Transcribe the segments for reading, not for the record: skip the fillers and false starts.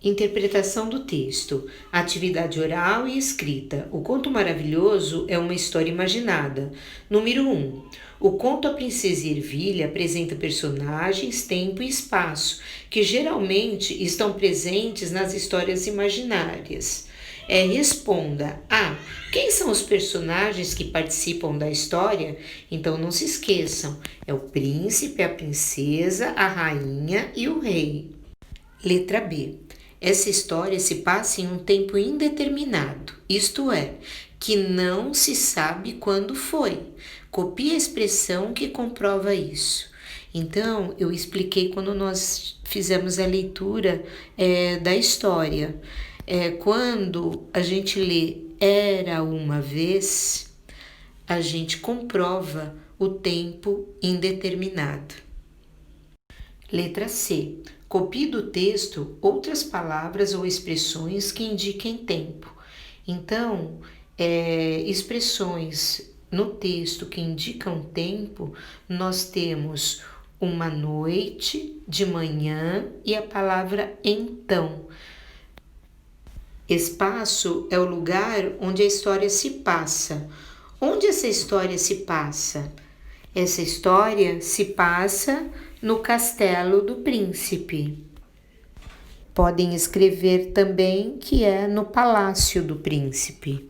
Interpretação do texto, atividade oral e escrita. O conto maravilhoso é uma história imaginada. Número 1. O conto A Princesa e Ervilha apresenta personagens, tempo e espaço, que geralmente estão presentes nas histórias imaginárias. Responda A. Quem são os personagens que participam da história? Então não se esqueçam, é o príncipe, a princesa, a rainha e o rei. Letra B. Essa história se passa em um tempo indeterminado, isto é, que não se sabe quando foi. Copie a expressão que comprova isso. Então, eu expliquei quando nós fizemos a leitura da história. Quando a gente lê era uma vez, a gente comprova o tempo indeterminado. Letra C. Copie do texto outras palavras ou expressões que indiquem tempo. Então, expressões no texto que indicam tempo, nós temos uma noite, de manhã e a palavra então. Espaço é o lugar onde a história se passa. Onde essa história se passa? Essa história se passa no castelo do príncipe. Podem escrever também que é no palácio do príncipe.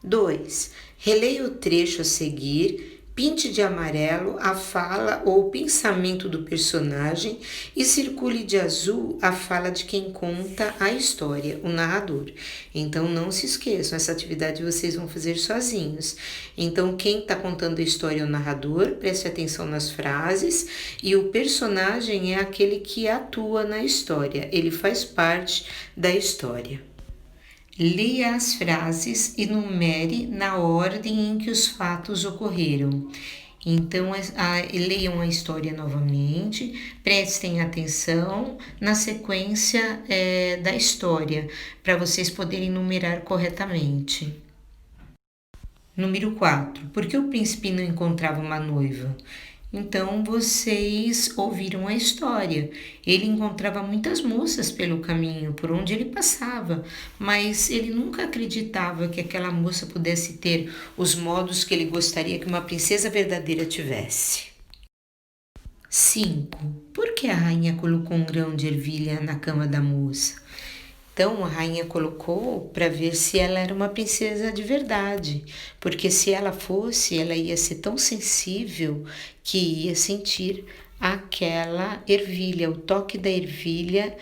2. Releia o trecho a seguir, pinte de amarelo a fala ou o pensamento do personagem e circule de azul a fala de quem conta a história, o narrador. Então não se esqueçam, essa atividade vocês vão fazer sozinhos. Então quem está contando a história é o narrador, preste atenção nas frases, e o personagem é aquele que atua na história, ele faz parte da história. Leia as frases e numere na ordem em que os fatos ocorreram. Então, leiam a história novamente, prestem atenção na sequência da história, para vocês poderem numerar corretamente. Número 4. Por que o príncipe não encontrava uma noiva? Então vocês ouviram a história. Ele encontrava muitas moças pelo caminho, por onde ele passava, mas ele nunca acreditava que aquela moça pudesse ter os modos que ele gostaria que uma princesa verdadeira tivesse. 5. Por que a rainha colocou um grão de ervilha na cama da moça? Então a rainha colocou para ver se ela era uma princesa de verdade, porque se ela fosse, ela ia ser tão sensível que ia sentir aquela ervilha, o toque da ervilha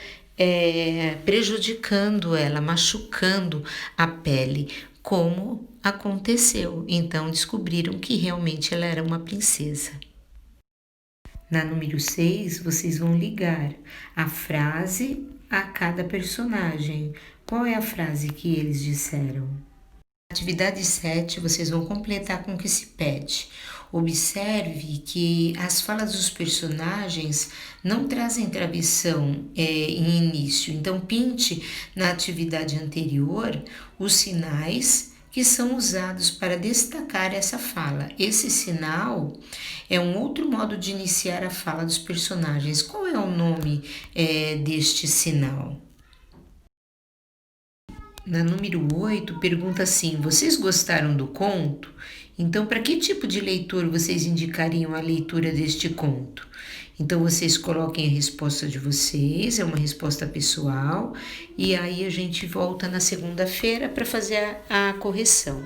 prejudicando ela, machucando a pele, como aconteceu. Então descobriram que realmente ela era uma princesa. Na número 6, vocês vão ligar a frase a cada personagem. Qual é a frase que eles disseram? Atividade 7, vocês vão completar com o que se pede. Observe que as falas dos personagens não trazem travessão em início. Então, pinte na atividade anterior os sinais que são usados para destacar essa fala. Esse sinal é um outro modo de iniciar a fala dos personagens. Qual é o nome deste sinal? Na número 8, pergunta assim: vocês gostaram do conto? Então, para que tipo de leitor vocês indicariam a leitura deste conto? Então, vocês coloquem a resposta de vocês, é uma resposta pessoal, e aí a gente volta na segunda-feira para fazer a correção.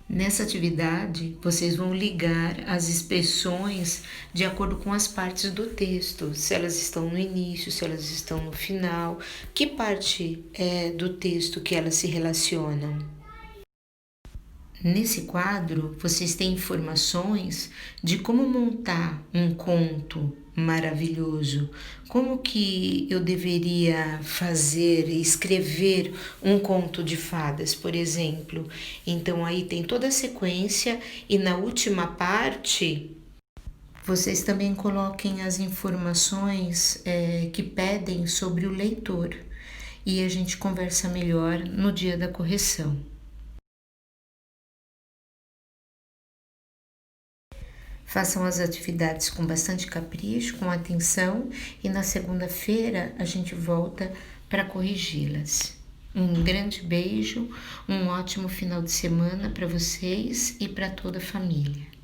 Nessa atividade, vocês vão ligar as expressões de acordo com as partes do texto, se elas estão no início, se elas estão no final, que parte do texto que elas se relacionam. Nesse quadro, vocês têm informações de como montar um conto maravilhoso, como que eu deveria fazer, escrever um conto de fadas, por exemplo. Então aí tem toda a sequência e na última parte vocês também coloquem as informações que pedem sobre o leitor e a gente conversa melhor no dia da correção. Façam as atividades com bastante capricho, com atenção, e na segunda-feira a gente volta para corrigi-las. Um grande beijo, um ótimo final de semana para vocês e para toda a família.